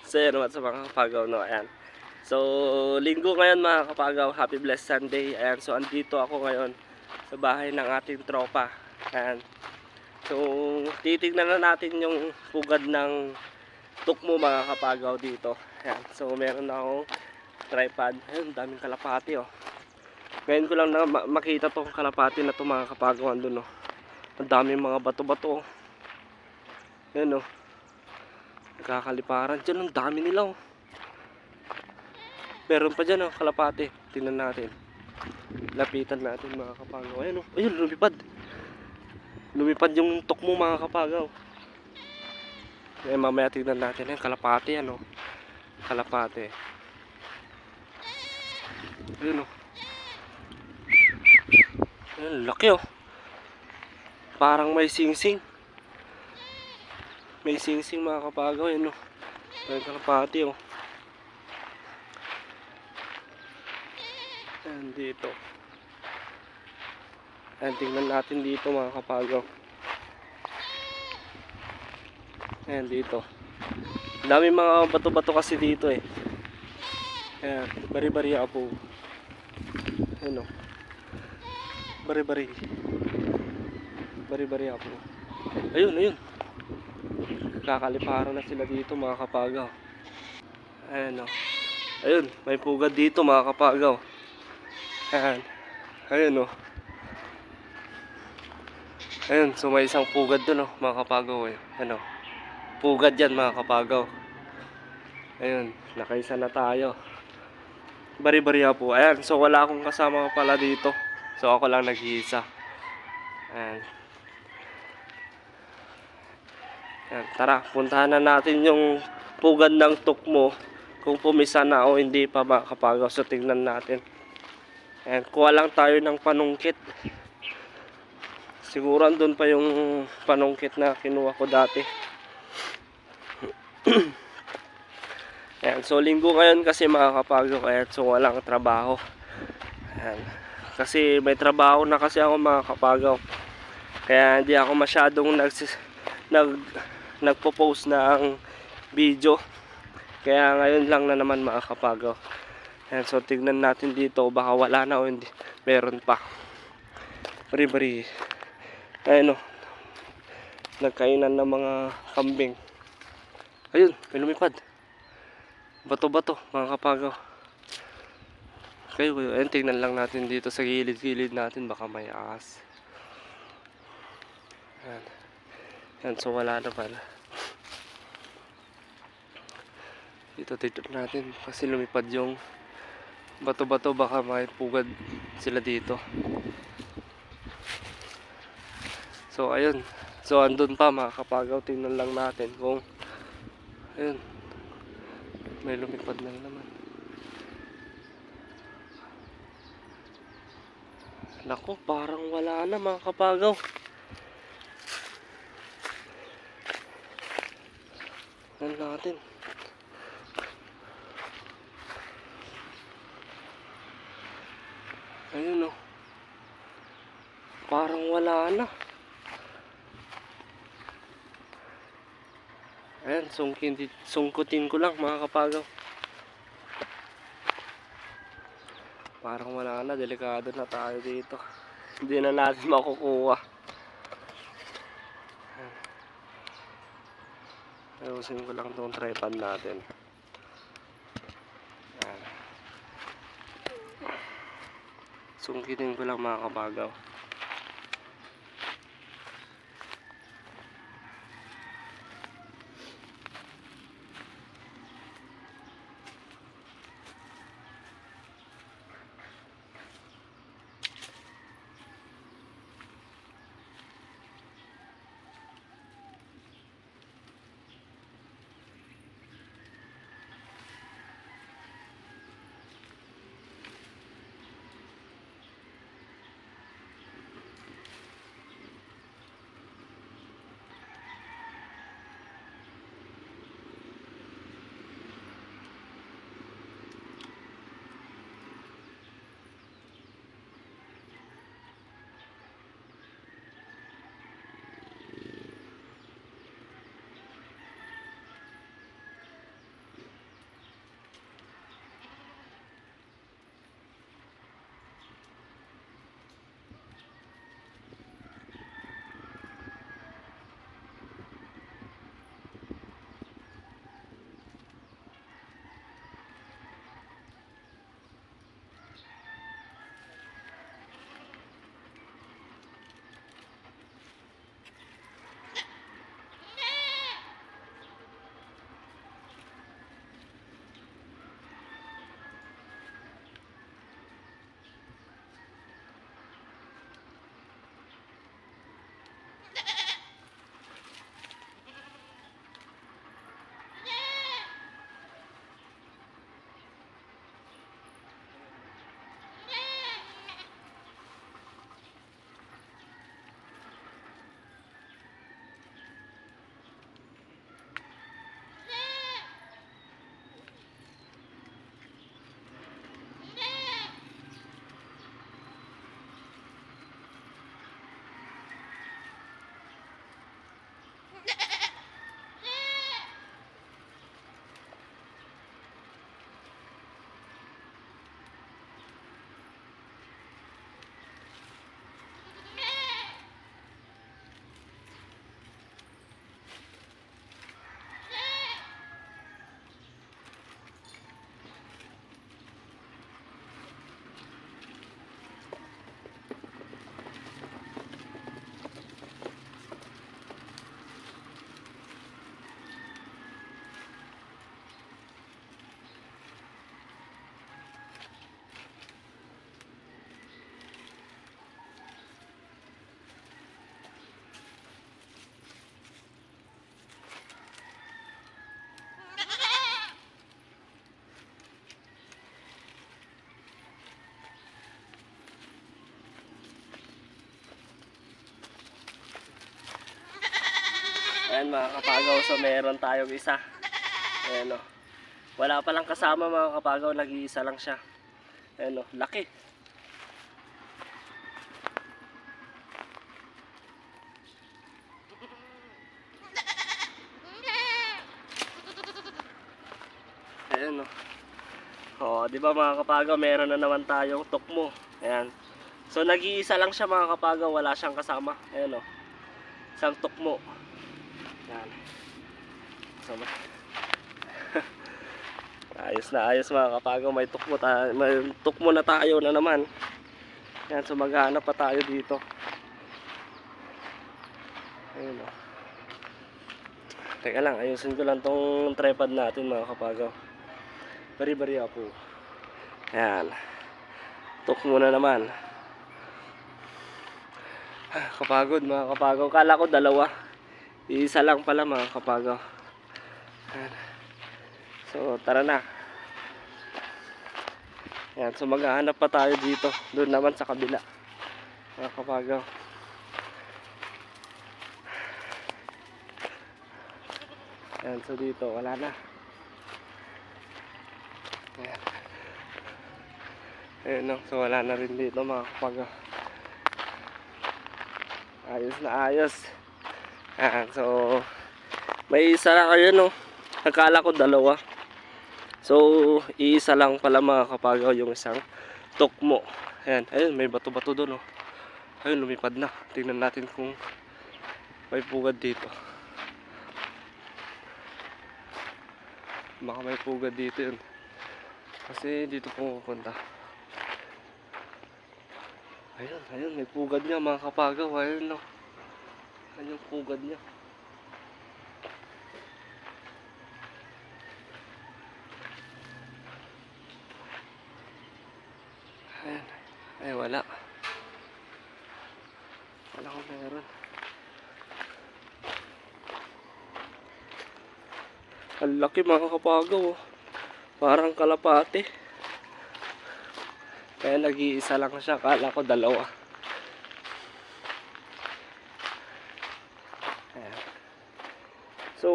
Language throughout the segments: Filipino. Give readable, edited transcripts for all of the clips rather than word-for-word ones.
So yun naman sa mga kapagaw, no, ayan. So linggo ngayon mga kapagaw, happy blessed Sunday. Ayan, so andito ako ngayon sa bahay ng ating tropa. Ayan. So titignan na natin yung pugad ng tukmo mga kapagaw dito. Ayan. So meron na akong tripod. Ayun, daming kalapati oh. Ngayon ko lang na makita tong kalapati na to mga kapagaw, andun oh. Ang daming mga bato-bato oh. Ayan oh. Nakakaliparan dyan, ang dami nila oh. Meron pa dyan oh, kalapati. Tingnan natin. Lapitan natin mga kapagaw. Ayan oh, ayun, lumipad. Lumipad yung tukmo mga kapagaw. Eh, mamaya tignan natin yung kalapati ano. Kalapati. Ayun oh. Ayun, laki oh. Parang may sing-sing. May sing-sing mga kapagaw. Ayun oh. May kalapati oh. Ayan dito. Ayan, tingnan natin dito mga kapagaw. Ayan dito. Dami mga bato-bato kasi dito eh. Ayan, bari-bari ako. Ayan o. Bari-bari. Bari-bari ako. Ayun, ayun. Kakaliparan na sila dito mga kapagaw. Ayan o. Ayun, may pugad dito mga kapagaw. Ayan. Ayun o. Ayun, so may isang pugad dun o mga kapagaw eh. Ayan o. Pugad yan mga kapagaw. Ayun, nakaisa na tayo. Bari-bari po. Ayan, so wala akong kasama pala dito. So ako lang nag-iisa. Ayan. Ayan, tara, puntahan na natin yung pugad ng tukmo. Kung pumisa na o hindi pa mga kapagaw. So tingnan natin. Ayan, kuha lang tayo ng panungkit. Siguro andun pa yung panungkit na kinuha ko dati. Ayan, so linggo ngayon kasi mga kapagaw. Ayan, so walang trabaho. Ayan. Kasi may trabaho na kasi ako mga kapagaw. Kaya hindi ako masyadong nagpo-post ng video. Kaya ngayon lang na naman mga kapagaw. Ayan, so tignan natin dito. Baka wala na o hindi. Meron pa. Bari-bari. Ayan o. Nagkainan ng mga kambing. Ayun, may lumipad. Bato-bato mga kapagaw. Kayo, ayun, tignan lang natin dito sa gilid-gilid natin. Baka may ahas. Ayan. Ayan, so wala na pala. Dito tignan natin kasi lumipad yung bato-bato. Baka may pugad sila dito. So ayun. So andun pa mga kapagaw. Tingnan lang natin kung ayun. May lumipad na naman. Nako, parang wala na mga kapagaw. Tingnan natin. Ayun o. Parang wala na. Ayan, sungkutin ko lang mga kapagaw. Parang wala na, delikado na tayo dito. Hindi na natin makukuha. Ayusin ko lang itong tripod natin. Ayan. Sungkitin ko lang mga kapagaw. Ayan mga kapagaw, so meron tayong isa. Ayan o. Wala palang kasama mga kapagaw, nag-iisa lang siya. Ayan o, laki. Ayan o. O, di ba mga kapagaw, meron na naman tayong tukmo. Ayan. So nag-iisa lang siya mga kapagaw, wala siyang kasama. Ayan o. Isang tukmo. Ayan. So, ayos na ayos mga kapagaw, may tukmo na tayo na naman. Yan, so maghanap pa tayo dito. Ayun o. Teka lang, ayusin ko lang tong tripod natin mga kapagaw. Bari-bari ako. Yan. Tukmo na naman. Kapagod mga kapagaw. Kala ko dalawa. Isa lang pala mga kapagaw. Yan. So tara na. Yan, so maghahanap pa tayo dito. Doon naman sa kabila mga kapagaw. Yan, so dito wala na. Yan. Ayun no, so wala na rin dito mga kapagaw. Ayos na ayos. Yan, so may isa lang kayo no. Nakala ko dalawa. So, iisa lang pala mga kapagaw yung isang tukmo. Ayan, ayun, may bato-bato doon. Oh. Ayun, lumipad na. Tingnan natin kung may pugad dito. Baka may pugad dito yun. Kasi dito pupunta. Ayun, ayun, may pugad niya mga kapagaw. Ayun, no. Ayun yung pugad niya. Ayan. Ay, wala. Wala kung meron. Ang laki mga kapagaw. Oh. Parang kalapate. Kaya nag-iisa lang siya. Kala ko dalawa. Ayan. So,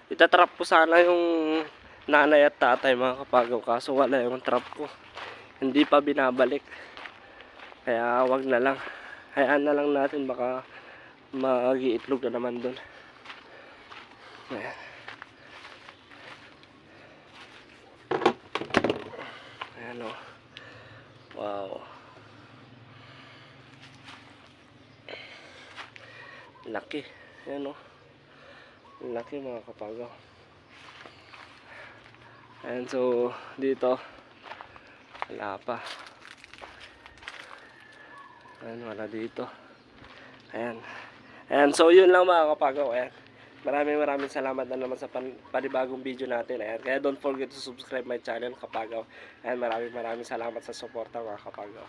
itatrap ko sana yung nanay at tatay mga kapagaw. Kaso wala yung trap ko. Hindi pa binabalik. Kaya wag na lang. Hayaan na lang natin, baka mag-iitlog na naman dun. Ayan. Ayan o. Wow. Laki. Ayan o. Laki mga kapagaw. Ayan, so dito wala pa. Ayan, wala dito. Ayan. Ayan, so yun lang mga kapagaw. Ayan. Maraming salamat na naman sa panibagong video natin. Ayan. Kaya don't forget to subscribe my channel kapagaw. Ayan, maraming salamat sa suporta mga kapagaw.